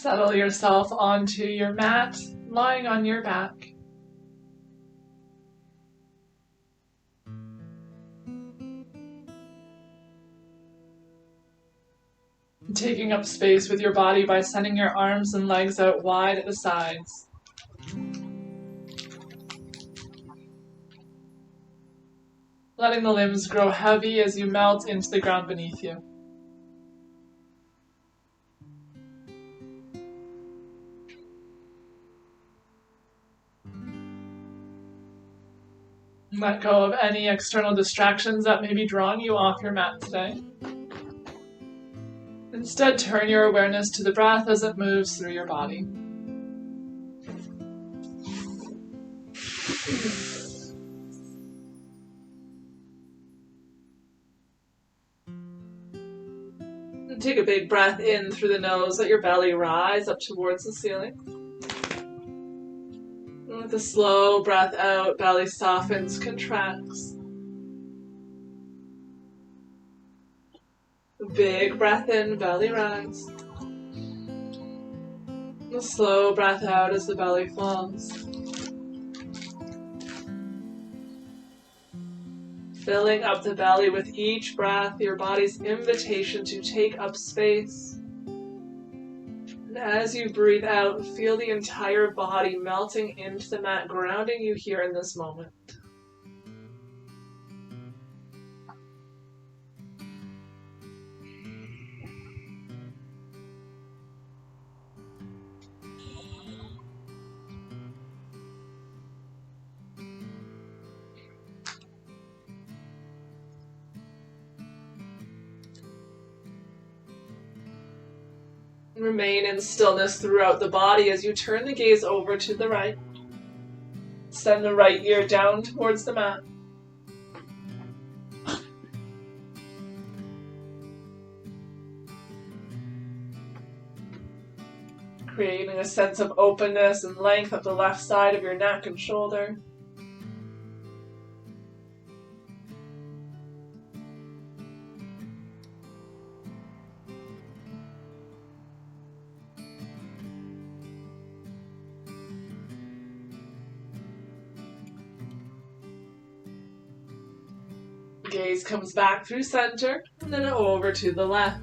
Settle yourself onto your mat, lying on your back. Taking up space with your body by sending your arms and legs out wide at the sides. Letting the limbs grow heavy as you melt into the ground beneath you. Let go of any external distractions that may be drawing you off your mat today. Instead, turn your awareness to the breath as it moves through your body. And take a big breath in through the nose. Let your belly rise up towards the ceiling. And with a slow breath out, belly softens, contracts. A big breath in, belly rise. A slow breath out as the belly falls. Filling up the belly with each breath, your body's invitation to take up space. And as you breathe out, feel the entire body melting into the mat, grounding you here in this moment. Remain in stillness throughout the body as you turn the gaze over to the right. Send the right ear down towards the mat. Creating a sense of openness and length up the left side of your neck and shoulder. Gaze comes back through center and then over to the left.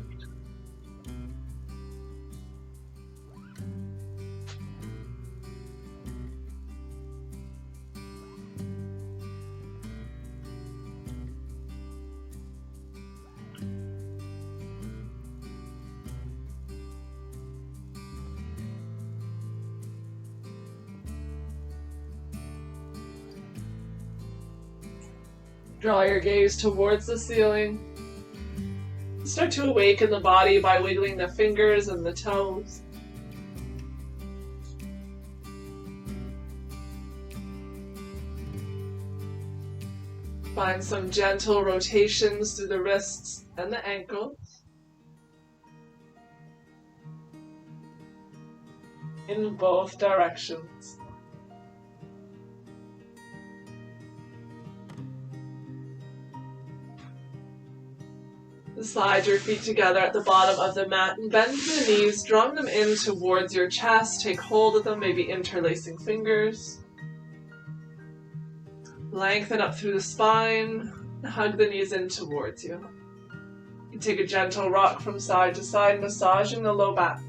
Draw your gaze towards the ceiling. Start to awaken the body by wiggling the fingers and the toes. Find some gentle rotations through the wrists and the ankles. In both directions. Slide your feet together at the bottom of the mat and bend the knees, drawing them in towards your chest. Take hold of them, maybe interlacing fingers. Lengthen up through the spine, hug the knees in towards you. You take a gentle rock from side to side, massaging the low back.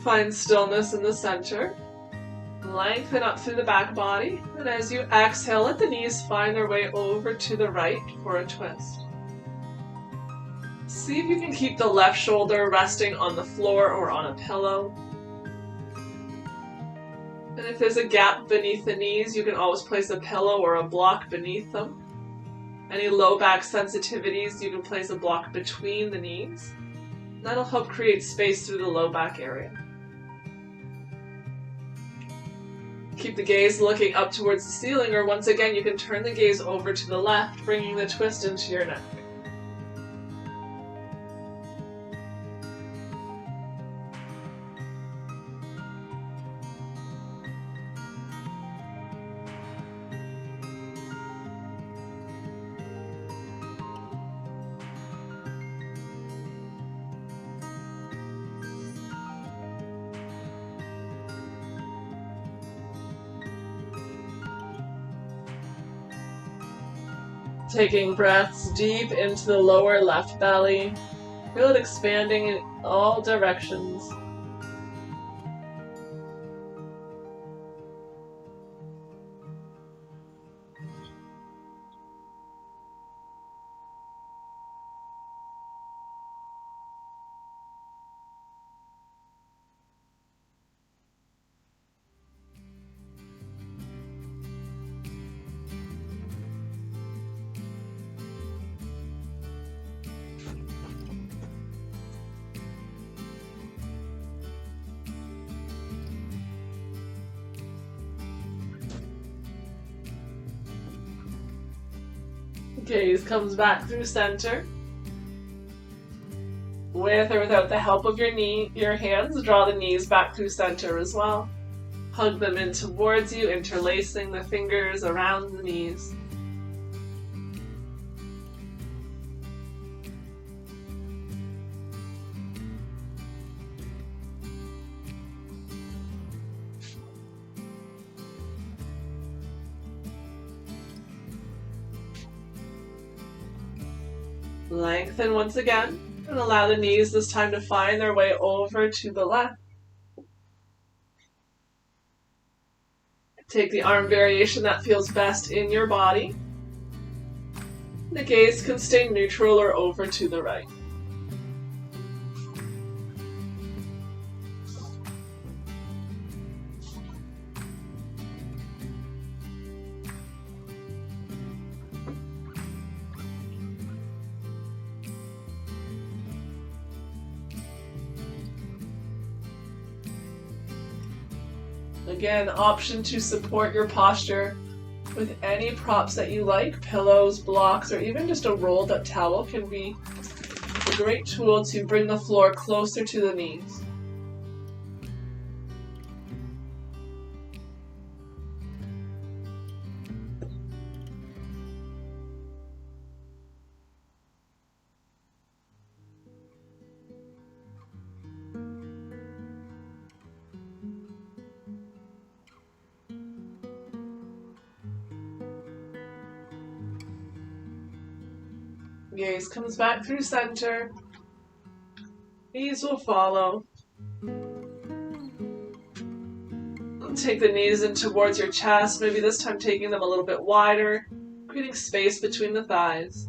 Find stillness in the center. Lengthen up through the back body, and as you exhale, let the knees find their way over to the right for a twist. See if you can keep the left shoulder resting on the floor or on a pillow. And if there's a gap beneath the knees, you can always place a pillow or a block beneath them. Any low back sensitivities, you can place a block between the knees. That'll help create space through the low back area. Keep the gaze looking up towards the ceiling, or once again, you can turn the gaze over to the left, bringing the twist into your neck. Taking breaths deep into the lower left belly. Feel it expanding in all directions. Gaze comes back through center. With or without the help of your hands, draw the knees back through center as well. Hug them in towards you, interlacing the fingers around the knees. Lengthen once again, and allow the knees this time to find their way over to the left. Take the arm variation that feels best in your body. The gaze can stay neutral or over to the right. Again, option to support your posture with any props that you like. Pillows, blocks, or even just a rolled up towel can be a great tool to bring the floor closer to the knees. Gaze comes back through center. Knees will follow. Take the knees in towards your chest, maybe this time taking them a little bit wider, creating space between the thighs.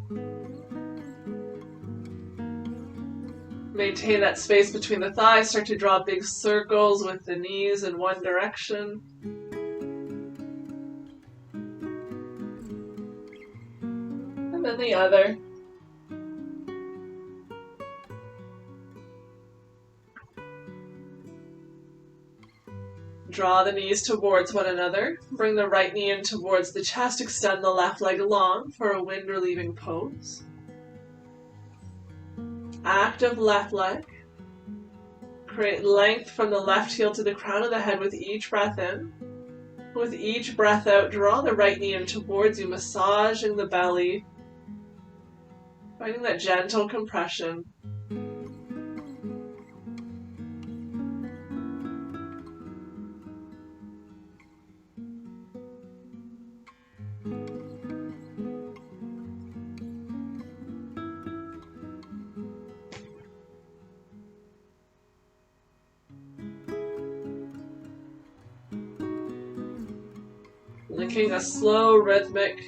Maintain that space between the thighs, start to draw big circles with the knees in one direction. And then the other. Draw the knees towards one another. Bring the right knee in towards the chest. Extend the left leg long for a wind relieving pose. Active left leg. Create length from the left heel to the crown of the head with each breath in. With each breath out, draw the right knee in towards you, massaging the belly. Finding that gentle compression. Linking a slow rhythmic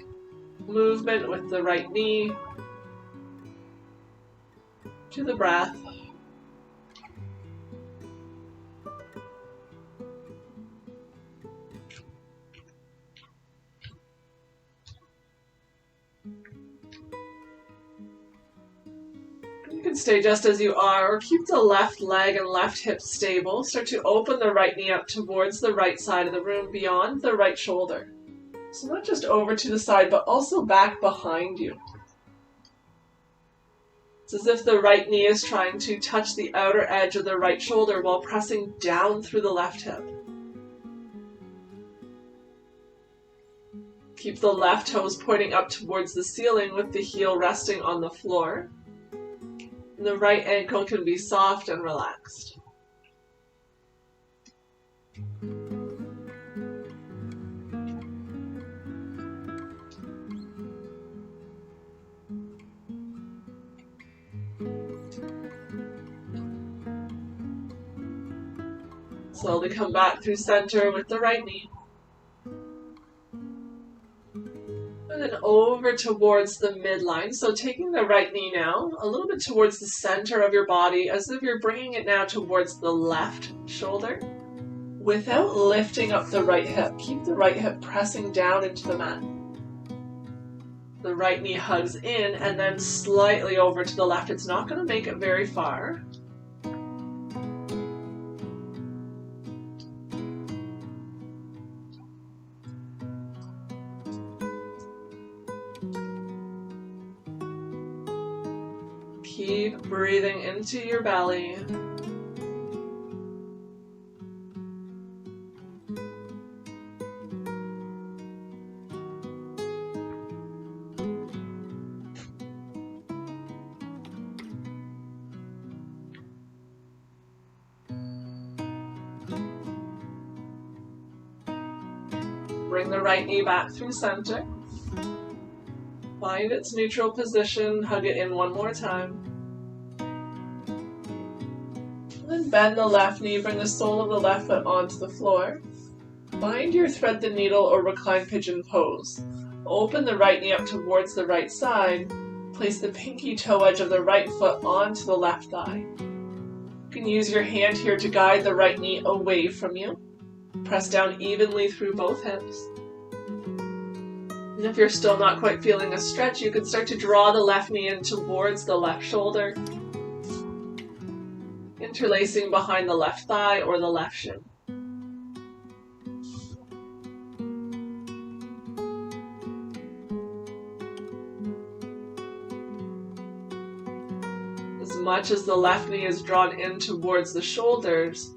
movement with the right knee to the breath. You can stay just as you are, or keep the left leg and left hip stable. Start to open the right knee up towards the right side of the room, beyond the right shoulder. So not just over to the side, but also back behind you. It's as if the right knee is trying to touch the outer edge of the right shoulder while pressing down through the left hip. Keep the left toes pointing up towards the ceiling with the heel resting on the floor. And the right ankle can be soft and relaxed. Slowly come back through center with the right knee. And then over towards the midline. So taking the right knee now, a little bit towards the center of your body, as if you're bringing it now towards the left shoulder. Without lifting up the right hip, keep the right hip pressing down into the mat. The right knee hugs in and then slightly over to the left. It's not going to make it very far. Keep breathing into your belly. Bring the right knee back through center. Find its neutral position, hug it in one more time. Then bend the left knee, bring the sole of the left foot onto the floor. Find your thread the needle or reclined pigeon pose. Open the right knee up towards the right side. Place the pinky toe edge of the right foot onto the left thigh. You can use your hand here to guide the right knee away from you. Press down evenly through both hips. And if you're still not quite feeling a stretch, you can start to draw the left knee in towards the left shoulder, interlacing behind the left thigh or the left shin. As much as the left knee is drawn in towards the shoulders,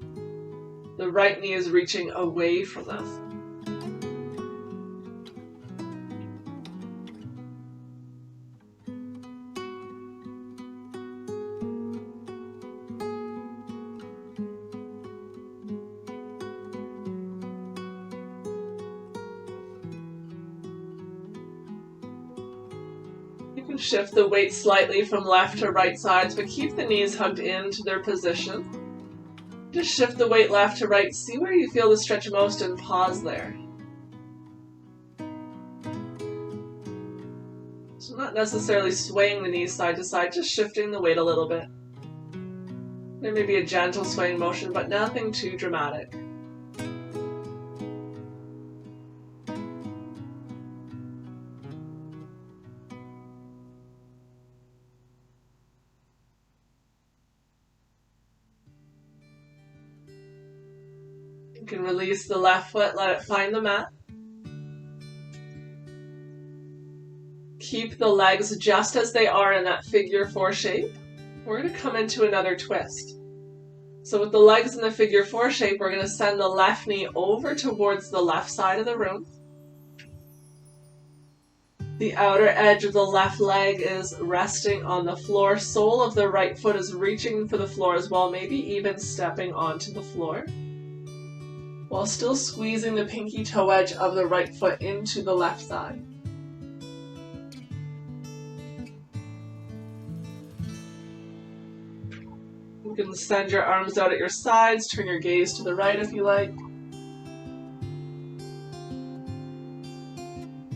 the right knee is reaching away from them. You can shift the weight slightly from left to right sides, but keep the knees hugged into their position. Just shift the weight left to right, see where you feel the stretch most and pause there. So not necessarily swaying the knees side to side, just shifting the weight a little bit. There may be a gentle swaying motion, but nothing too dramatic. You can release the left foot, let it find the mat. Keep the legs just as they are in that figure 4 shape. We're going to come into another twist. So with the legs in the figure 4 shape, we're going to send the left knee over towards the left side of the room. The outer edge of the left leg is resting on the floor. Sole of the right foot is reaching for the floor as well, maybe even stepping onto the floor, while still squeezing the pinky toe edge of the right foot into the left thigh. You can send your arms out at your sides, turn your gaze to the right if you like.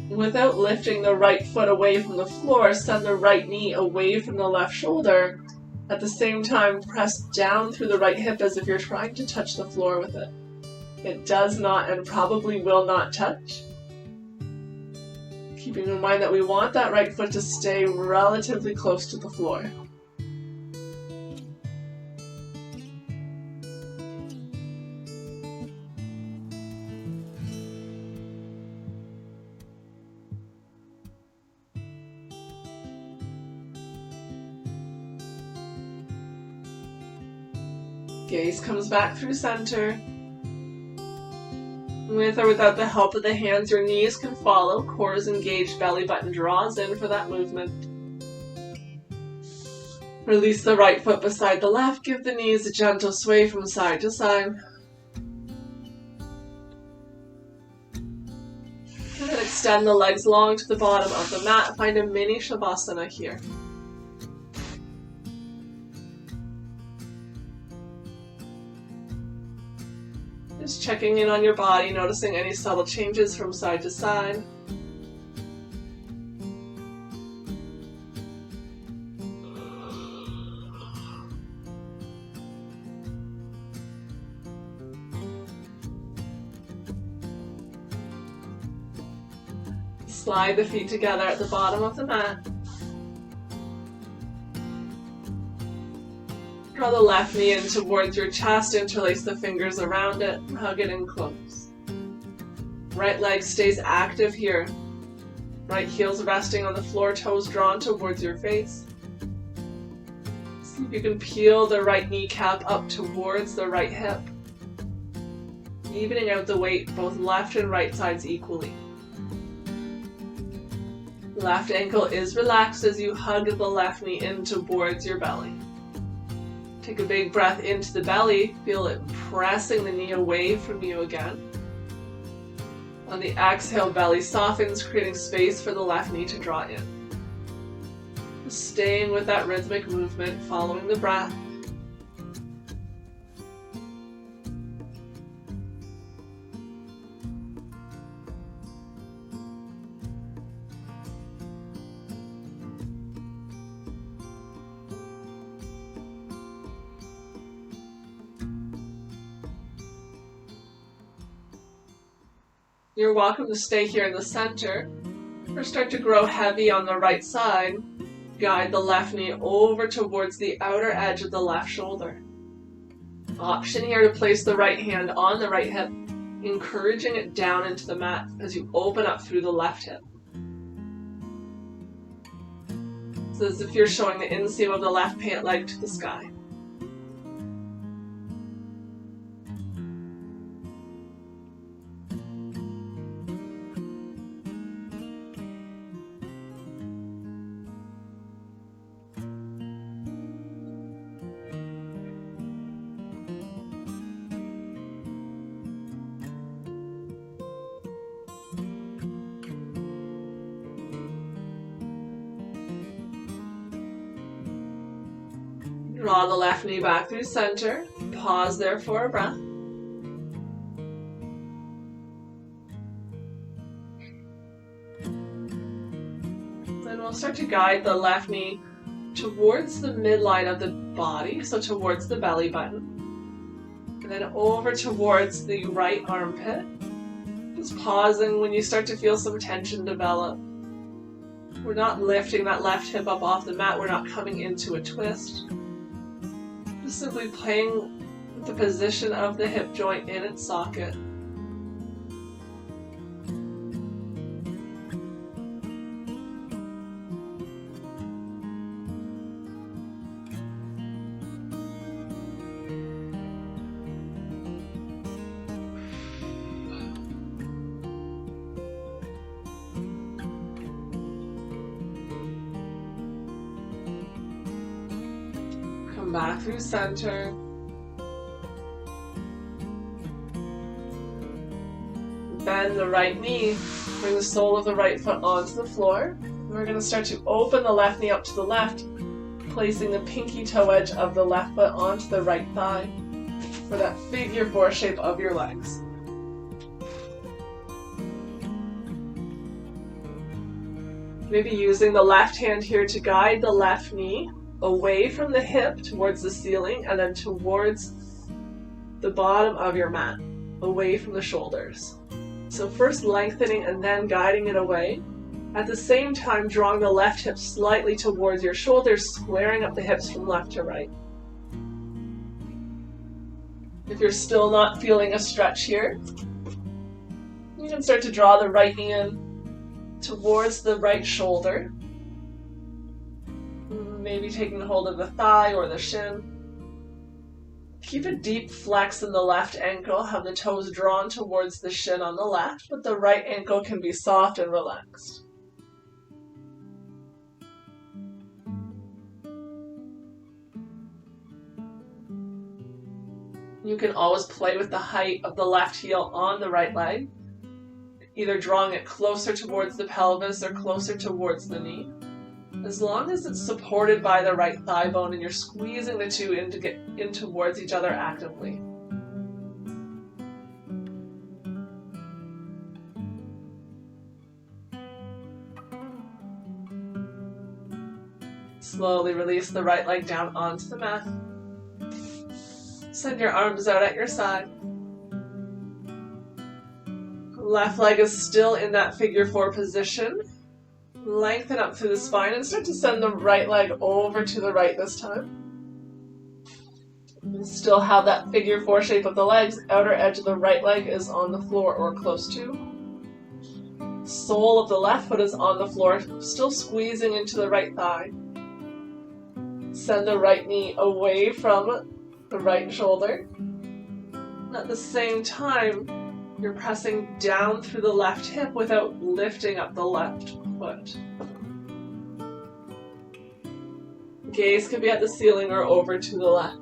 Without lifting the right foot away from the floor, send the right knee away from the left shoulder. At the same time, press down through the right hip as if you're trying to touch the floor with it. It does not and probably will not touch. Keeping in mind that we want that right foot to stay relatively close to the floor. Gaze comes back through center. With or without the help of the hands, your knees can follow. Core is engaged, belly button draws in for that movement. Release the right foot beside the left. Give the knees a gentle sway from side to side. And extend the legs long to the bottom of the mat. Find a mini Shavasana here. Just checking in on your body, noticing any subtle changes from side to side. Slide the feet together at the bottom of the mat. Draw the left knee in towards your chest, interlace the fingers around it, hug it in close. Right leg stays active here. Right heel's resting on the floor, toes drawn towards your face. See if you can peel the right kneecap up towards the right hip, evening out the weight both left and right sides equally. Left ankle is relaxed as you hug the left knee in towards your belly. Take a big breath into the belly, feel it pressing the knee away from you again. On the exhale, belly softens, creating space for the left knee to draw in. Staying with that rhythmic movement, following the breath. You're welcome to stay here in the center, or start to grow heavy on the right side. Guide the left knee over towards the outer edge of the left shoulder. Option here to place the right hand on the right hip, encouraging it down into the mat as you open up through the left hip. So as if you're showing the inseam of the left pant leg to the sky. Draw the left knee back through center. Pause there for a breath. Then we'll start to guide the left knee towards the midline of the body, so towards the belly button. And then over towards the right armpit. Just pausing when you start to feel some tension develop. We're not lifting that left hip up off the mat. We're not coming into a twist. Just simply playing with the position of the hip joint in its socket. Back through center. Bend the right knee. Bring the sole of the right foot onto the floor. We're going to start to open the left knee up to the left, placing the pinky toe edge of the left foot onto the right thigh for that figure four shape of your legs. Maybe using the left hand here to guide the left knee away from the hip towards the ceiling and then towards the bottom of your mat, away from the shoulders. So first lengthening and then guiding it away. At the same time, drawing the left hip slightly towards your shoulders, squaring up the hips from left to right. If you're still not feeling a stretch here, you can start to draw the right knee in towards the right shoulder. Maybe taking hold of the thigh or the shin. Keep a deep flex in the left ankle, have the toes drawn towards the shin on the left, but the right ankle can be soft and relaxed. You can always play with the height of the left heel on the right leg, either drawing it closer towards the pelvis or closer towards the knee. As long as it's supported by the right thigh bone and you're squeezing the two in to get in towards each other actively. Slowly release the right leg down onto the mat. Send your arms out at your side. Left leg is still in that figure 4 position. Lengthen up through the spine and start to send the right leg over to the right this time. You still have that figure 4 shape of the legs. Outer edge of the right leg is on the floor or close to. Sole of the left foot is on the floor, still squeezing into the right thigh. Send the right knee away from the right shoulder. And at the same time, you're pressing down through the left hip without lifting up the left foot. Gaze can be at the ceiling or over to the left.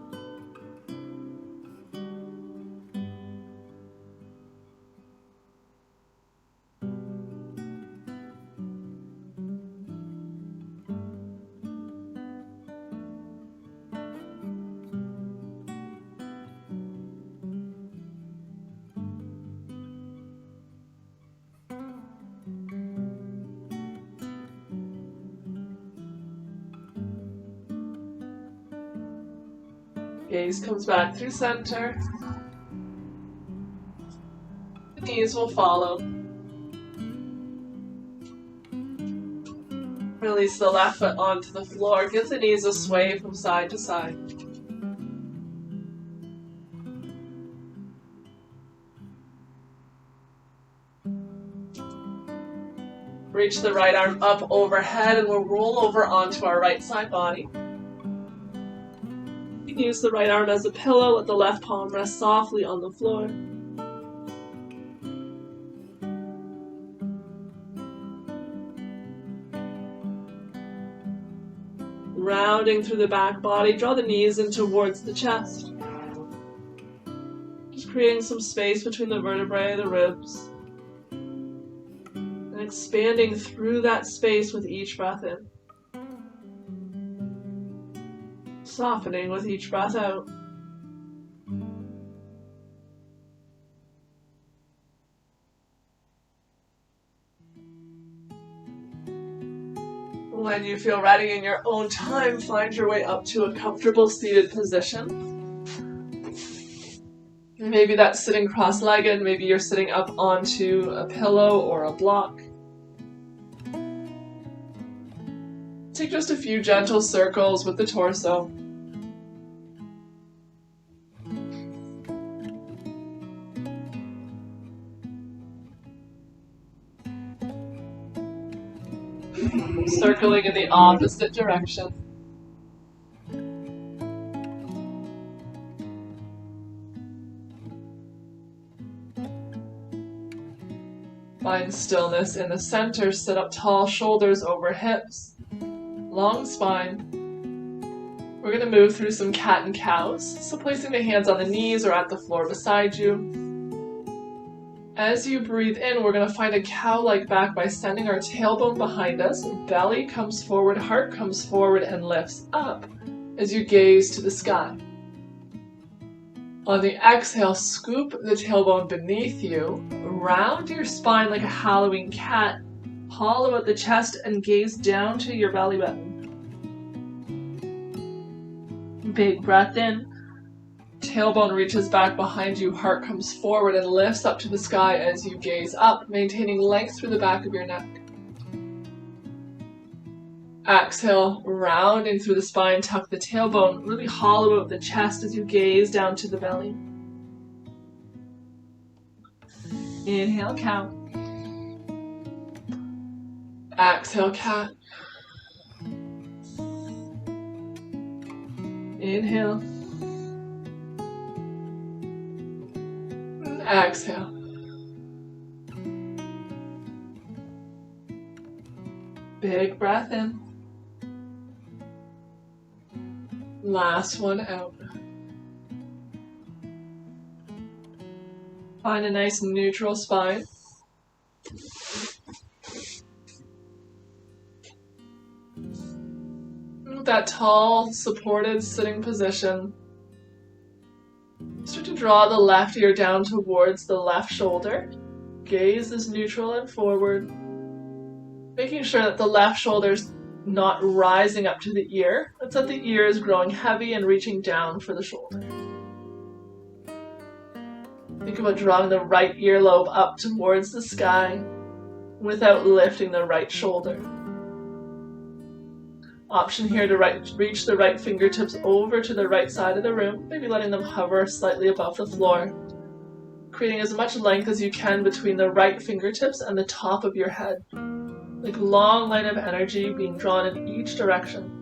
Gaze comes back through center. The knees will follow. Release the left foot onto the floor. Give the knees a sway from side to side. Reach the right arm up overhead and we'll roll over onto our right side body. Use the right arm as a pillow, let the left palm rest softly on the floor. Rounding through the back body, draw the knees in towards the chest. Just creating some space between the vertebrae, the ribs. And expanding through that space with each breath in. Softening with each breath out. When you feel ready in your own time, find your way up to a comfortable seated position. Maybe that's sitting cross-legged, maybe you're sitting up onto a pillow or a block. Take just a few gentle circles with the torso. Circling in the opposite direction. Find stillness in the center. Sit up tall, shoulders over hips. Long spine. We're going to move through some cat and cows. So placing the hands on the knees or at the floor beside you. As you breathe in, we're going to find a cow-like back by sending our tailbone behind us. Belly comes forward, heart comes forward and lifts up as you gaze to the sky. On the exhale, scoop the tailbone beneath you, round your spine like a Halloween cat, hollow out the chest and gaze down to your belly button. Big breath in. Tailbone reaches back behind you, heart comes forward and lifts up to the sky as you gaze up, maintaining length through the back of your neck. Exhale, rounding through the spine, tuck the tailbone, really hollow out the chest as you gaze down to the belly. Inhale, cow. Exhale, cat. Inhale. Exhale. Big breath in. Last one out. Find a nice neutral spine. That tall, supported sitting position. Start to draw the left ear down towards the left shoulder. Gaze is neutral and forward. Making sure that the left shoulder is not rising up to the ear. It's that the ear is growing heavy and reaching down for the shoulder. Think about drawing the right earlobe up towards the sky without lifting the right shoulder. Option here to reach the right fingertips over to the right side of the room, maybe letting them hover slightly above the floor, creating as much length as you can between the right fingertips and the top of your head, like a long line of energy being drawn in each direction.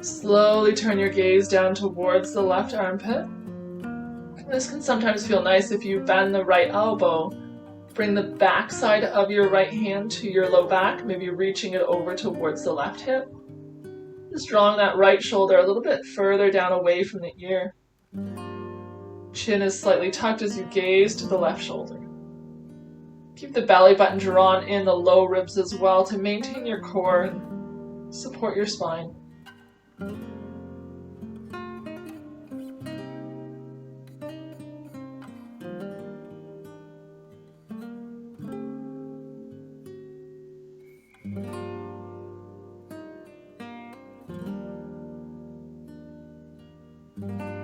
Slowly turn your gaze down towards the left armpit. This can sometimes feel nice if you bend the right elbow. Bring the back side of your right hand to your low back, maybe reaching it over towards the left hip. Just drawing that right shoulder a little bit further down away from the ear. Chin is slightly tucked as you gaze to the left shoulder. Keep the belly button drawn in the low ribs as well to maintain your core and support your spine.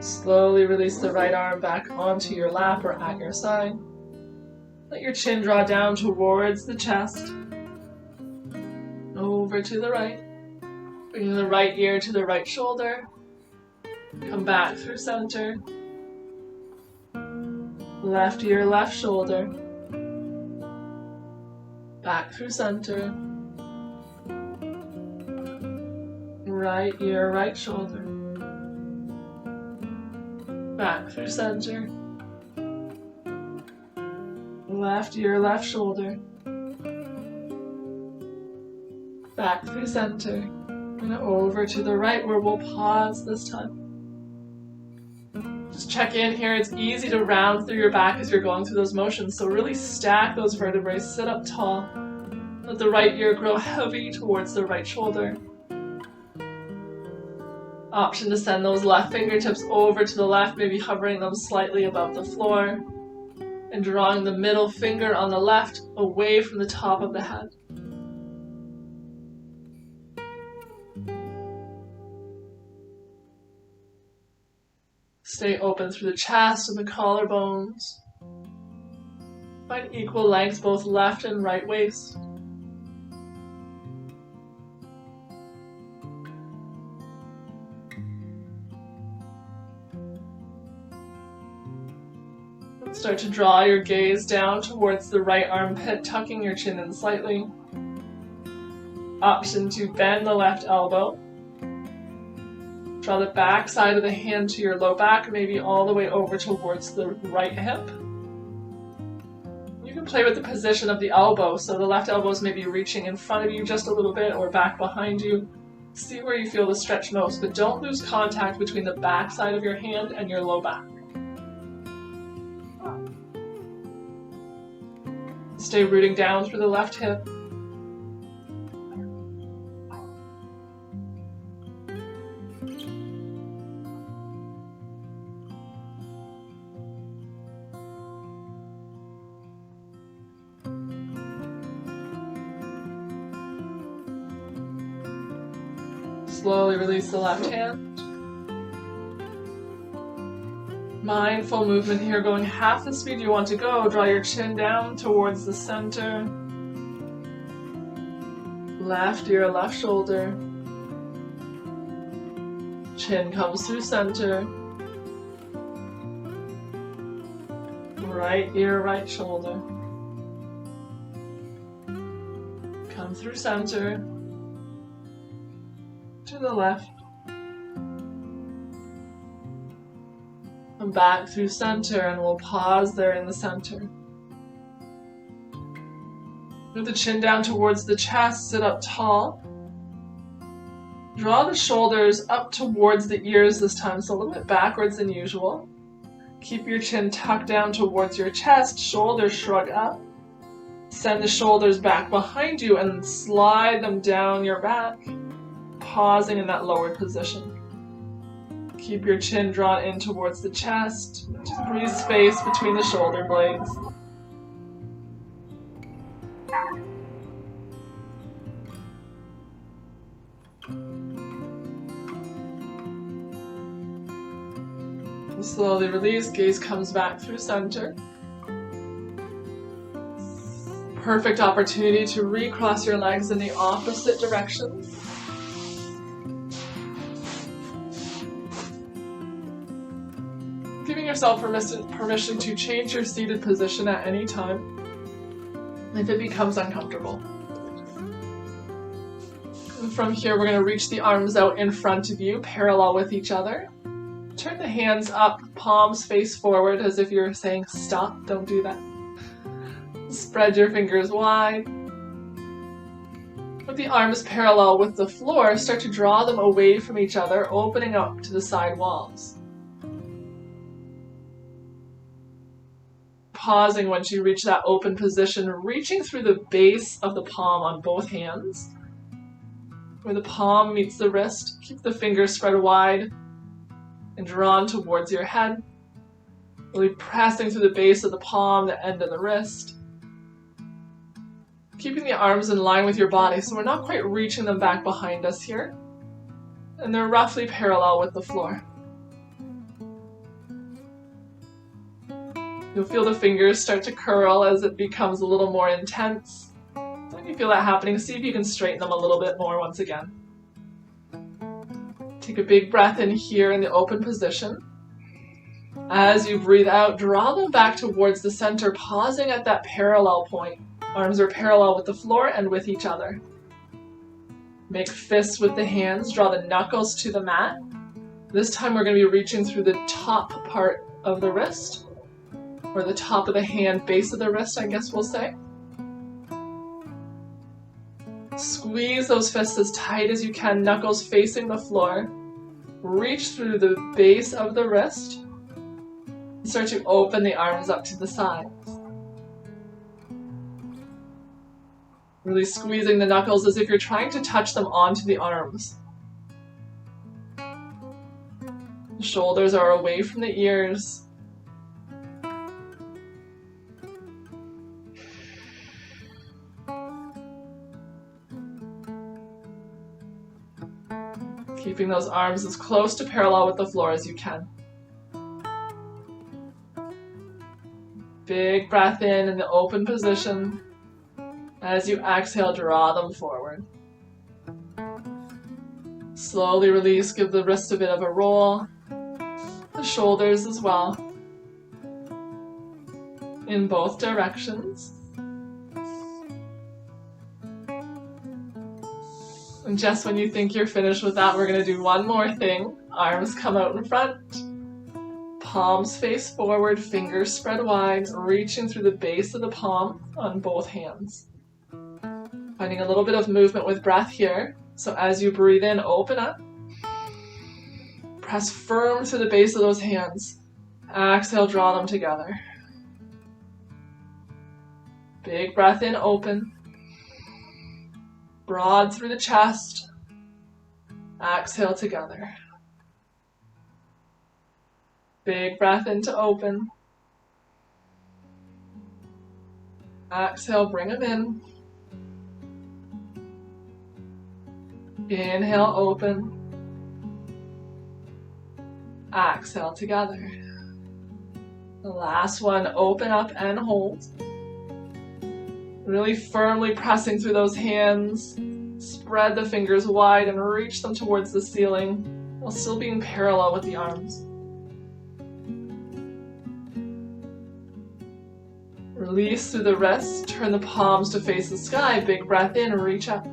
Slowly release the right arm back onto your lap or at your side. Let your chin draw down towards the chest. Over to the right. Bringing the right ear to the right shoulder. Come back through center. Left ear, left shoulder. Back through center. Right ear, right shoulder. Back through center. Left ear, left shoulder. Back through center. And over to the right where we'll pause this time. Just check in here. It's easy to round through your back as you're going through those motions. So really stack those vertebrae, sit up tall. Let the right ear grow heavy towards the right shoulder. Option to send those left fingertips over to the left, maybe hovering them slightly above the floor. And drawing the middle finger on the left away from the top of the head. Stay open through the chest and the collarbones. Find equal length both left and right waist. Start to draw your gaze down towards the right armpit, tucking your chin in slightly. Option to bend the left elbow. Draw the back side of the hand to your low back, maybe all the way over towards the right hip. You can play with the position of the elbow, so the left elbow is maybe reaching in front of you just a little bit or back behind you. See where you feel the stretch most, but don't lose contact between the back side of your hand and your low back. Stay rooting down through the left hip. Slowly release the left hand. Mindful movement here, going half the speed you want to go. Draw your chin down towards the center. Left ear, left shoulder. Chin comes through center. Right ear, right shoulder. Come through center. To the left. Come back through center and we'll pause there in the center. Move the chin down towards the chest, sit up tall. Draw the shoulders up towards the ears this time, so a little bit backwards than usual. Keep your chin tucked down towards your chest, shoulders shrug up. Send the shoulders back behind you and slide them down your back, pausing in that lowered position. Keep your chin drawn in towards the chest. Just breathe space between the shoulder blades. Slowly release, gaze comes back through center. Perfect opportunity to recross your legs in the opposite direction. Giving yourself permission to change your seated position at any time if it becomes uncomfortable. And from here, we're going to reach the arms out in front of you, parallel with each other. Turn the hands up, palms face forward as if you're saying stop, don't do that. Spread your fingers wide. With the arms parallel with the floor, start to draw them away from each other, opening up to the side walls. Pausing once you reach that open position, reaching through the base of the palm on both hands. Where the palm meets the wrist, keep the fingers spread wide and drawn towards your head. Really pressing through the base of the palm, the end of the wrist. Keeping the arms in line with your body, so we're not quite reaching them back behind us here. And they're roughly parallel with the floor. You'll feel the fingers start to curl as it becomes a little more intense. So when you feel that happening, see if you can straighten them a little bit more once again. Take a big breath in here in the open position. As you breathe out, draw them back towards the center, pausing at that parallel point. Arms are parallel with the floor and with each other. Make fists with the hands, draw the knuckles to the mat. This time we're going to be reaching through the top part of the wrist, or the top of the hand, base of the wrist, I guess we'll say. Squeeze those fists as tight as you can, knuckles facing the floor. Reach through the base of the wrist. And start to open the arms up to the sides. Really squeezing the knuckles as if you're trying to touch them onto the arms. The shoulders are away from the ears. Keeping those arms as close to parallel with the floor as you can. Big breath in the open position. As you exhale, draw them forward. Slowly release, give the wrist a bit of a roll. The shoulders as well. In both directions. And just when you think you're finished with that, we're going to do one more thing. Arms come out in front. Palms face forward, fingers spread wide, reaching through the base of the palm on both hands. Finding a little bit of movement with breath here. So as you breathe in, open up. Press firm to the base of those hands. Exhale, draw them together. Big breath in, open. Broad through the chest. Exhale together. Big breath in to open. Exhale, bring them in. Inhale, open. Exhale together. The last one, open up and hold. Really firmly pressing through those hands. Spread the fingers wide and reach them towards the ceiling while still being parallel with the arms. Release through the wrists. Turn the palms to face the sky. Big breath in, reach up.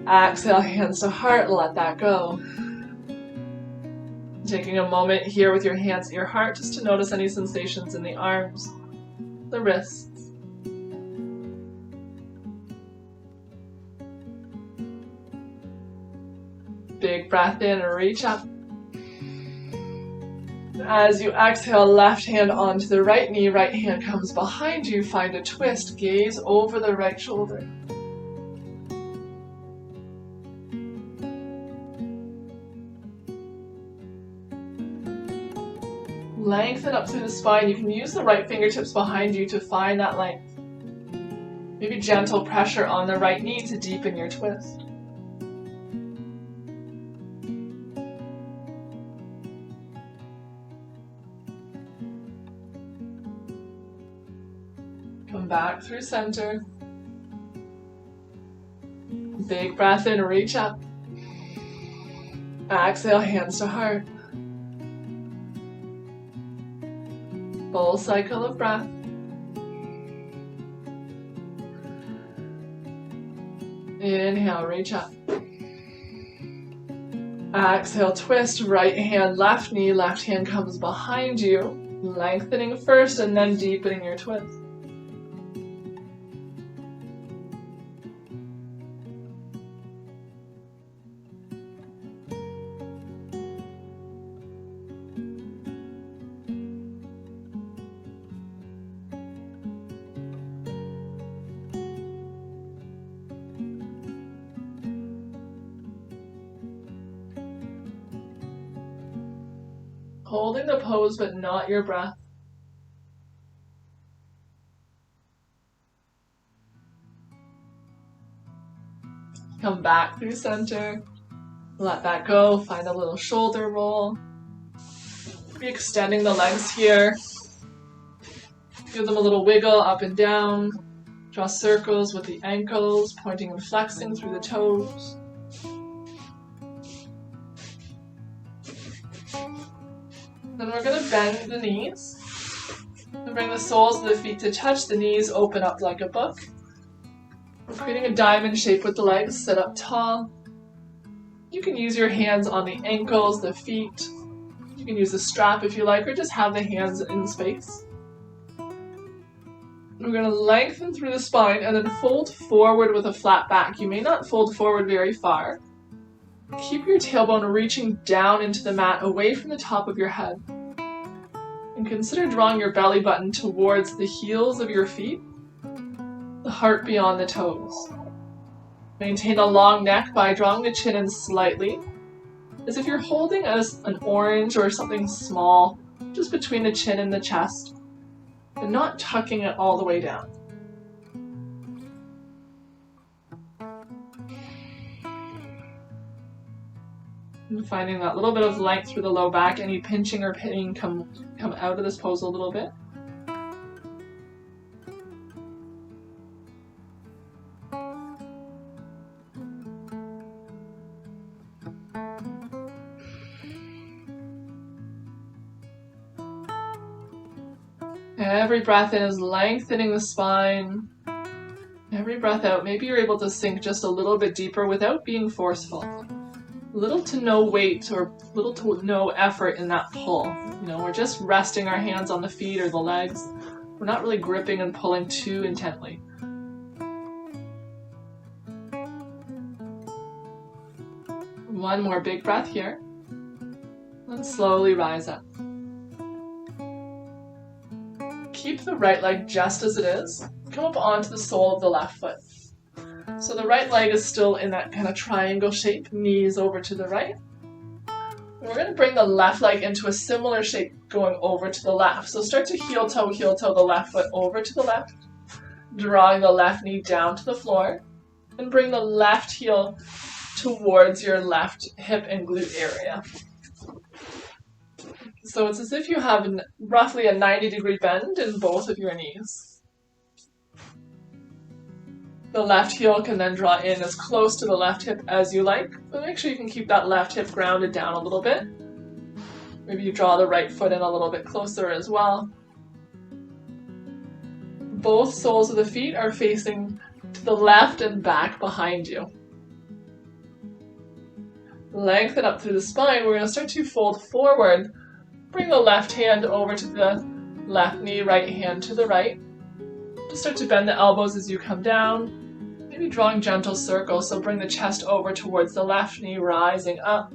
Exhale, hands to heart, let that go. Taking a moment here with your hands at your heart just to notice any sensations in the arms, the wrists. breath in and reach up. As you exhale, left hand onto the right knee, right hand comes behind you, find a twist, gaze over the right shoulder. Lengthen up through the spine. You can use the right fingertips behind you to find that length. Maybe gentle pressure on the right knee to deepen your twist. Come back through center. Big breath in, reach up. Exhale, hands to heart. Full cycle of breath. Inhale, reach up. Exhale, twist, right hand, left knee, left hand comes behind you, lengthening first and then deepening your twist. Holding the pose but not your breath. Come back through center. Let that go. Find a little shoulder roll. Be extending the legs here. Give them a little wiggle up and down. Draw circles with the ankles, pointing and flexing through the toes. Then we're going to bend the knees and bring the soles of the feet to touch. The knees open up like a book. We're creating a diamond shape with the legs. Sit up tall. You can use your hands on the ankles, the feet. You can use the strap if you like, or just have the hands in space. We're going to lengthen through the spine and then fold forward with a flat back. You may not fold forward very far. Keep your tailbone reaching down into the mat, away from the top of your head. And consider drawing your belly button towards the heels of your feet, the heart beyond the toes. Maintain a long neck by drawing the chin in slightly, as if you're holding an orange or something small just between the chin and the chest, and not tucking it all the way down. And finding that little bit of length through the low back, any pinching or pain come out of this pose a little bit. Every breath in is lengthening the spine. Every breath out, maybe you're able to sink just a little bit deeper without being forceful. Little to no weight or little to no effort in that pull. We're just resting our hands on the feet or the legs. We're not really gripping and pulling too intently. One more big breath here. And slowly rise up. Keep the right leg just as it is. Come up onto the sole of the left foot. So the right leg is still in that kind of triangle shape, knees over to the right. And we're going to bring the left leg into a similar shape going over to the left. So start to heel toe the left foot over to the left, drawing the left knee down to the floor, and bring the left heel towards your left hip and glute area. So it's as if you have roughly a 90-degree bend in both of your knees. The left heel can then draw in as close to the left hip as you like, but make sure you can keep that left hip grounded down a little bit. Maybe you draw the right foot in a little bit closer as well. Both soles of the feet are facing to the left and back behind you. Lengthen up through the spine. We're going to start to fold forward. Bring the left hand over to the left knee, right hand to the right. Just start to bend the elbows as you come down. Maybe drawing gentle circles, so bring the chest over towards the left knee, rising up.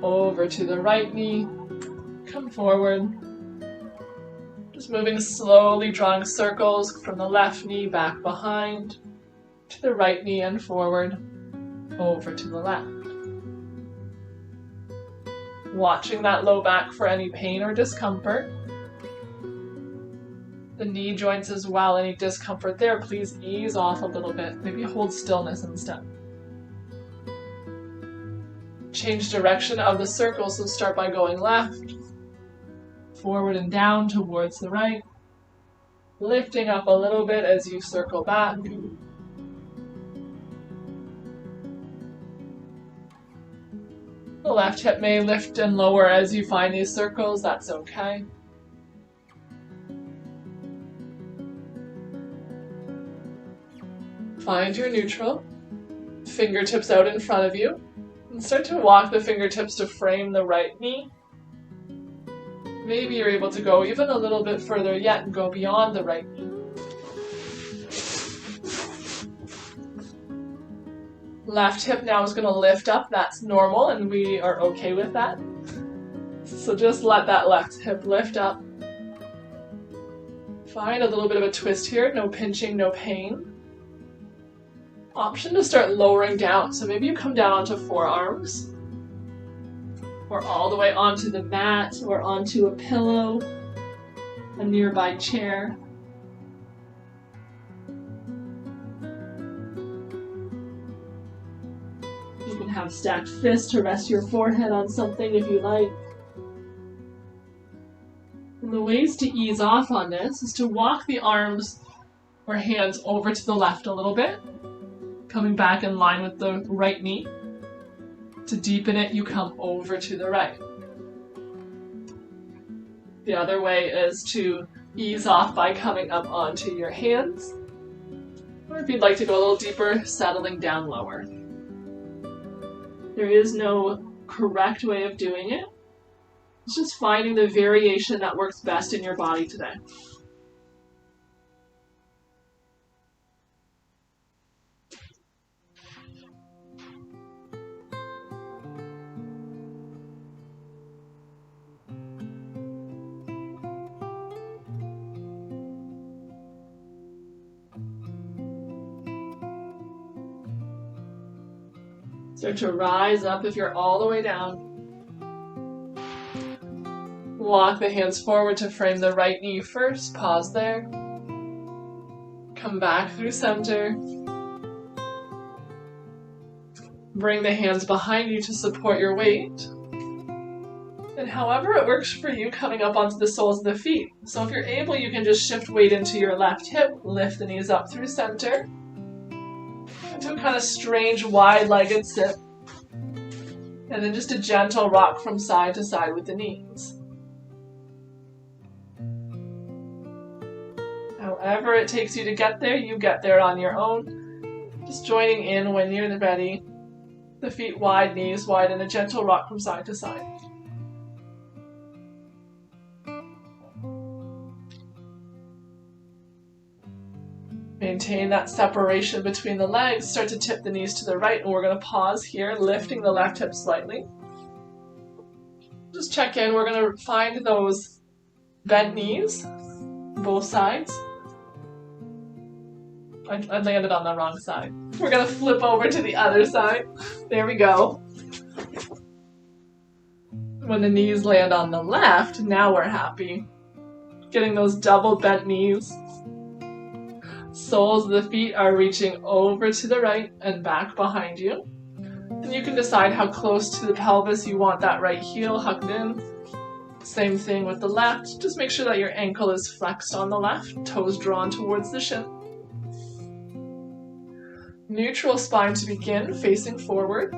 over to the right knee, come forward. Just moving slowly, drawing circles from the left knee back behind, to the right knee and forward, over to the left. Watching that low back for any pain or discomfort. The knee joints as well, any discomfort there, please ease off a little bit. Maybe hold stillness instead. Change direction of the circle, so start by going left, forward and down towards the right, lifting up a little bit as you circle back. The left hip may lift and lower as you find these circles, that's okay. Find your neutral, fingertips out in front of you, and start to walk the fingertips to frame the right knee. Maybe you're able to go even a little bit further yet and go beyond the right knee. Left hip now is going to lift up, that's normal and we are okay with that. So just let that left hip lift up. Find a little bit of a twist here, no pinching, no pain. Option to start lowering down, so maybe you come down onto forearms, or all the way onto the mat, or onto a pillow, a nearby chair. You can have stacked fists to rest your forehead on something if you like. And the ways to ease off on this is to walk the arms or hands over to the left a little bit, coming back in line with the right knee. To deepen it, you come over to the right. The other way is to ease off by coming up onto your hands. Or if you'd like to go a little deeper, settling down lower. There is no correct way of doing it. It's just finding the variation that works best in your body today. Start to rise up if you're all the way down. Walk the hands forward to frame the right knee first. Pause there. Come back through center. Bring the hands behind you to support your weight. And however it works for you, coming up onto the soles of the feet. So if you're able, you can just shift weight into your left hip, lift the knees up through center. Into a kind of strange wide-legged sit. And then just a gentle rock from side to side with the knees. However it takes you to get there, you get there on your own. Just joining in when you're ready. The feet wide, knees wide, and a gentle rock from side to side. Maintain that separation between the legs. Start to tip the knees to the right, and we're going to pause here, lifting the left hip slightly. Just check in. We're going to find those bent knees, both sides. I landed on the wrong side. We're going to flip over to the other side. There we go. When the knees land on the left, now we're happy. Getting those double bent knees. Soles of the feet are reaching over to the right and back behind you. And you can decide how close to the pelvis you want that right heel hugged in. Same thing with the left. Just make sure that your ankle is flexed on the left, toes drawn towards the shin. Neutral spine to begin, facing forward.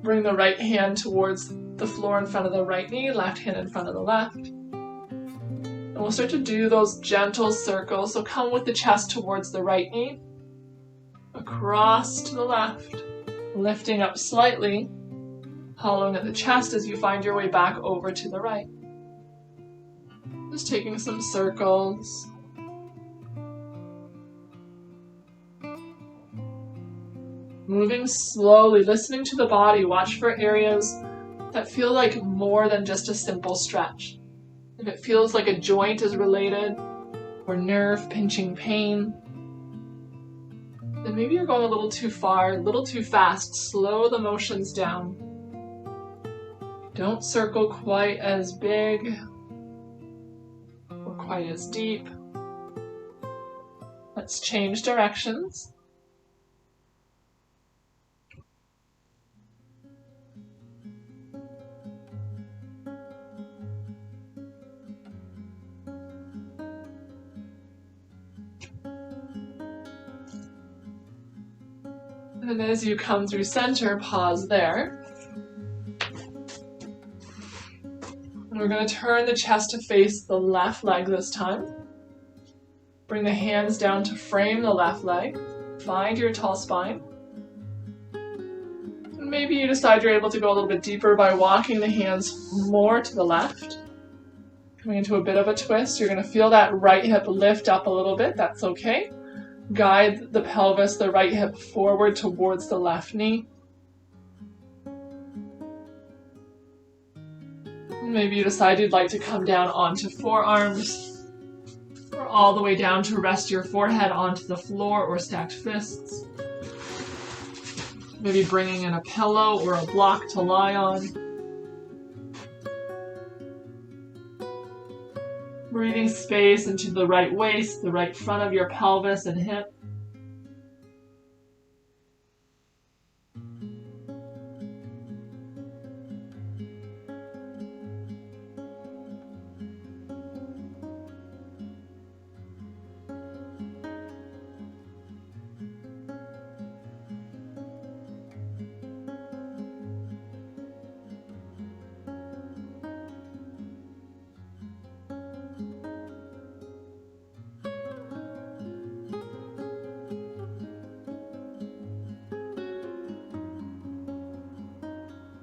Bring the right hand towards the floor in front of the right knee, left hand in front of the left. And we'll start to do those gentle circles. So come with the chest towards the right knee, across to the left, lifting up slightly, hollowing at the chest as you find your way back over to the right. Just taking some circles. Moving slowly, listening to the body. Watch for areas that feel like more than just a simple stretch. If it feels like a joint is related, or nerve pinching pain, then maybe you're going a little too far, a little too fast. Slow the motions down. Don't circle quite as big or quite as deep. Let's change directions. And as you come through center, pause there. And we're going to turn the chest to face the left leg this time. Bring the hands down to frame the left leg. Find your tall spine. And maybe you decide you're able to go a little bit deeper by walking the hands more to the left. Coming into a bit of a twist, you're going to feel that right hip lift up a little bit. That's okay. Guide the pelvis, the right hip forward towards the left knee. Maybe you decide you'd like to come down onto forearms, or all the way down to rest your forehead onto the floor or stacked fists. Maybe bringing in a pillow or a block to lie on. Breathing space into the right waist, the right front of your pelvis and hip.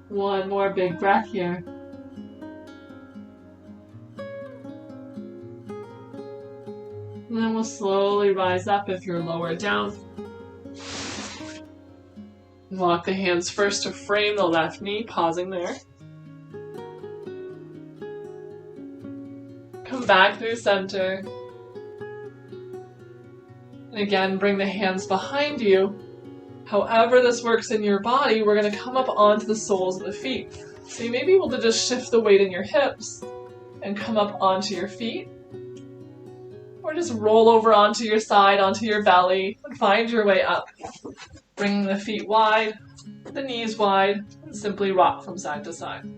One more big breath here. And then we'll slowly rise up if you're lower down. Walk the hands first to frame the left knee, pausing there. Come back through center. And again, bring the hands behind you. However this works in your body, we're going to come up onto the soles of the feet. So you may be able to just shift the weight in your hips and come up onto your feet. Or just roll over onto your side, onto your belly, and find your way up. Bringing the feet wide, the knees wide, and simply rock from side to side.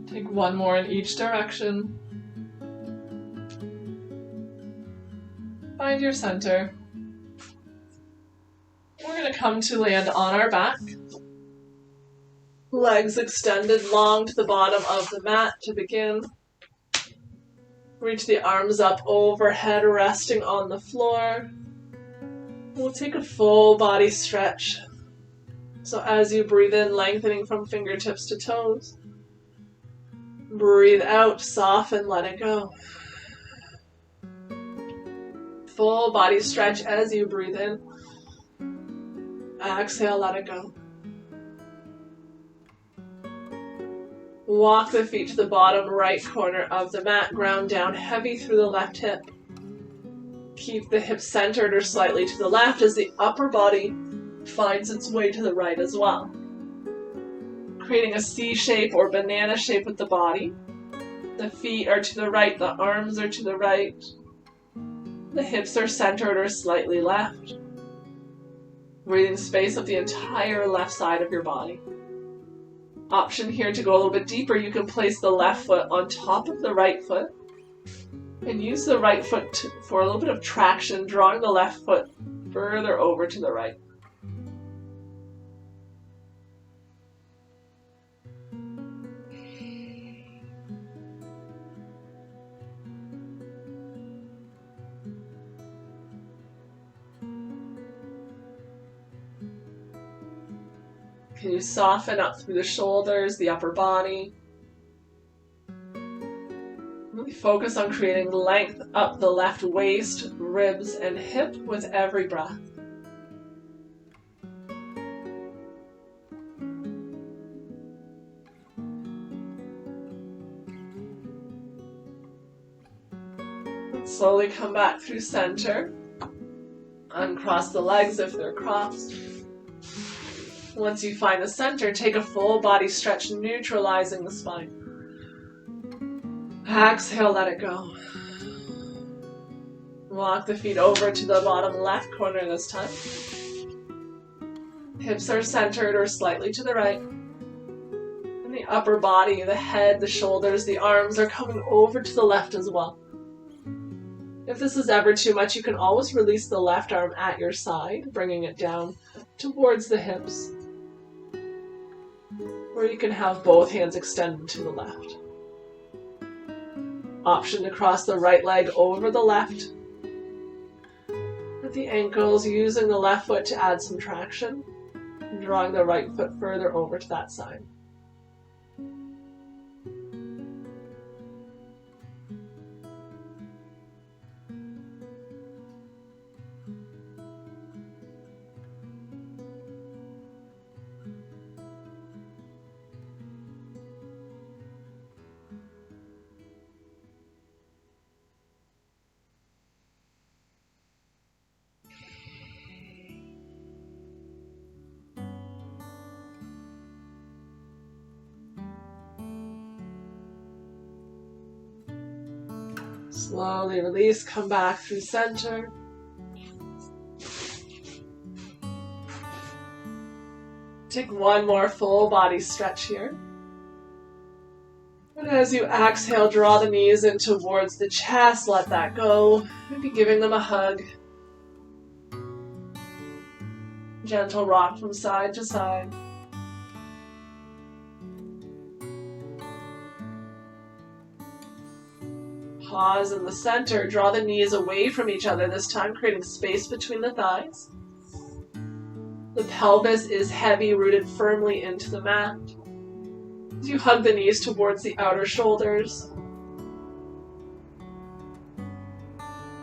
Take one more in each direction. Find your center. We're going to come to land on our back. Legs extended long to the bottom of the mat to begin. Reach the arms up overhead, resting on the floor. We'll take a full body stretch. So as you breathe in, lengthening from fingertips to toes. Breathe out, soften, let it go. Full body stretch as you breathe in. Exhale, let it go. Walk the feet to the bottom right corner of the mat. Ground down heavy through the left hip. Keep the hips centered or slightly to the left as the upper body finds its way to the right as well. Creating a C shape or banana shape with the body. The feet are to the right, the arms are to the right. The hips are centered or slightly left. Breathing space up the entire left side of your body. Option here to go a little bit deeper, you can place the left foot on top of the right foot and use the right foot for a little bit of traction, drawing the left foot further over to the right. Can you soften up through the shoulders, the upper body? Focus on creating length up the left waist, ribs, and hip with every breath. Slowly come back through center. Uncross the legs if they're crossed. Once you find the center, take a full body stretch, neutralizing the spine. Exhale, let it go. Walk the feet over to the bottom left corner this time. Hips are centered or slightly to the right. And the upper body, the head, the shoulders, the arms are coming over to the left as well. If this is ever too much, you can always release the left arm at your side, bringing it down towards the hips. Or you can have both hands extended to the left. Option to cross the right leg over the left. With the ankles, using the left foot to add some traction, and drawing the right foot further over to that side. Slowly release, come back through center. Take one more full body stretch here. And as you exhale, draw the knees in towards the chest, let that go. Maybe giving them a hug. Gentle rock from side to side. Pause in the center, draw the knees away from each other, this time creating space between the thighs. The pelvis is heavy, rooted firmly into the mat. As you hug the knees towards the outer shoulders.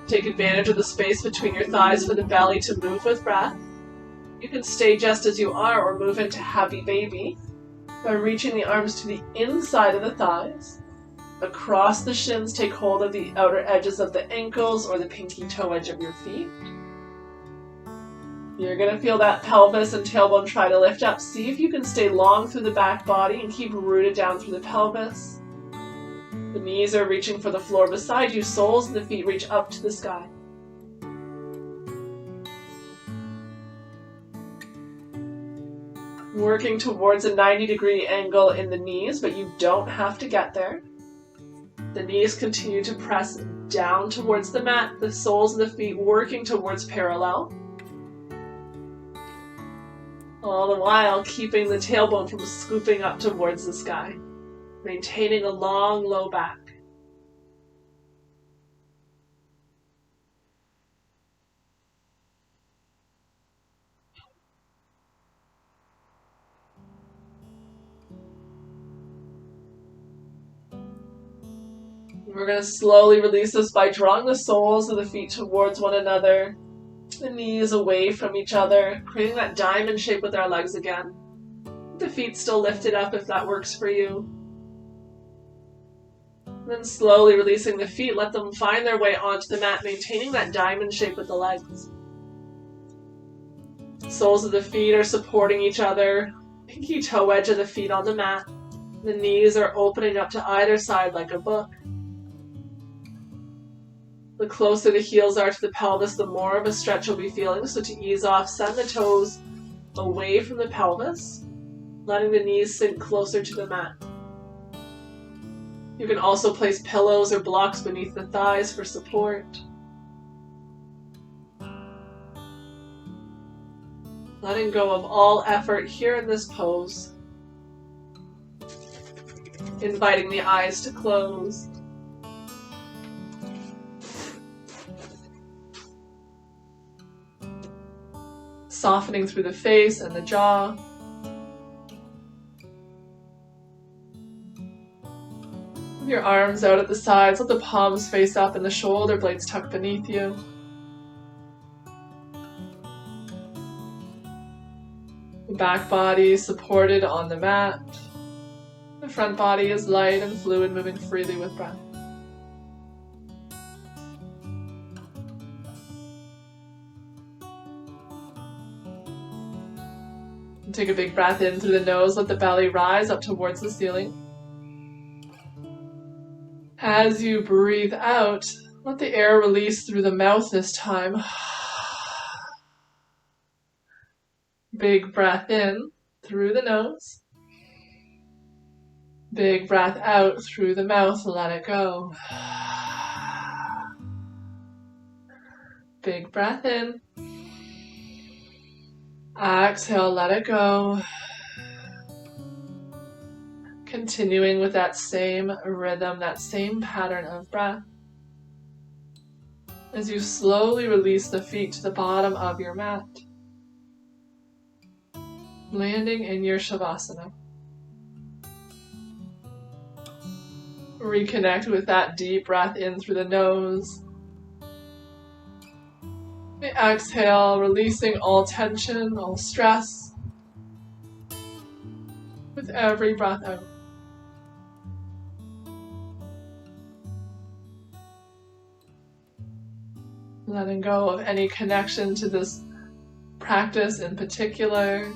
Take advantage of the space between your thighs for the belly to move with breath. You can stay just as you are or move into happy baby by reaching the arms to the inside of the thighs. Across the shins, take hold of the outer edges of the ankles or the pinky toe edge of your feet. You're going to feel that pelvis and tailbone try to lift up. See if you can stay long through the back body and keep rooted down through the pelvis. The knees are reaching for the floor beside you. Soles of the feet reach up to the sky. Working towards a 90-degree angle in the knees, but you don't have to get there. The knees continue to press down towards the mat, the soles of the feet working towards parallel. All the while keeping the tailbone from scooping up towards the sky, maintaining a long, low back. We're going to slowly release this by drawing the soles of the feet towards one another, the knees away from each other, creating that diamond shape with our legs again. The feet still lifted up if that works for you. And then slowly releasing the feet, let them find their way onto the mat, maintaining that diamond shape with the legs. Soles of the feet are supporting each other, pinky toe edge of the feet on the mat. The knees are opening up to either side like a book. The closer the heels are to the pelvis, the more of a stretch you'll be feeling. So to ease off, send the toes away from the pelvis, letting the knees sink closer to the mat. You can also place pillows or blocks beneath the thighs for support. Letting go of all effort here in this pose. Inviting the eyes to close. Softening through the face and the jaw. Your arms out at the sides, let the palms face up and the shoulder blades tucked beneath you. The back body supported on the mat. The front body is light and fluid, moving freely with breath. And take a big breath in through the nose, let the belly rise up towards the ceiling. As you breathe out, let the air release through the mouth this time. Big breath in through the nose. Big breath out through the mouth, let it go. Big breath in. Exhale, let it go. Continuing with that same rhythm, that same pattern of breath. As you slowly release the feet to the bottom of your mat, landing in your Shavasana. Reconnect with that deep breath in through the nose. Exhale, releasing all tension, all stress with every breath out. Letting go of any connection to this practice in particular,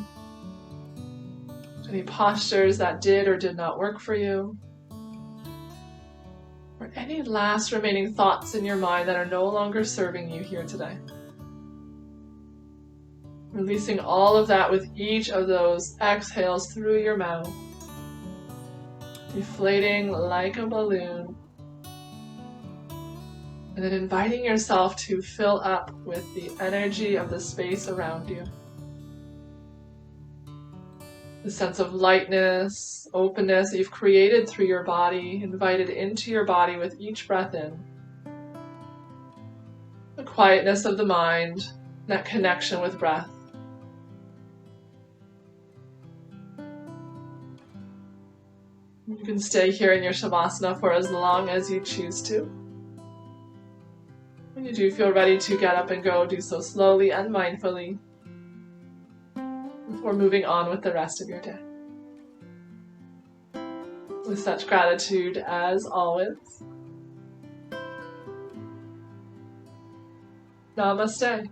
any postures that did or did not work for you, or any last remaining thoughts in your mind that are no longer serving you here today. Releasing all of that with each of those exhales through your mouth, deflating like a balloon, and then inviting yourself to fill up with the energy of the space around you. The sense of lightness, openness that you've created through your body, invited into your body with each breath in. The quietness of the mind, that connection with breath. You can stay here in your Shavasana for as long as you choose to. When you do feel ready to get up and go, do so slowly and mindfully before moving on with the rest of your day. With such gratitude as always. Namaste.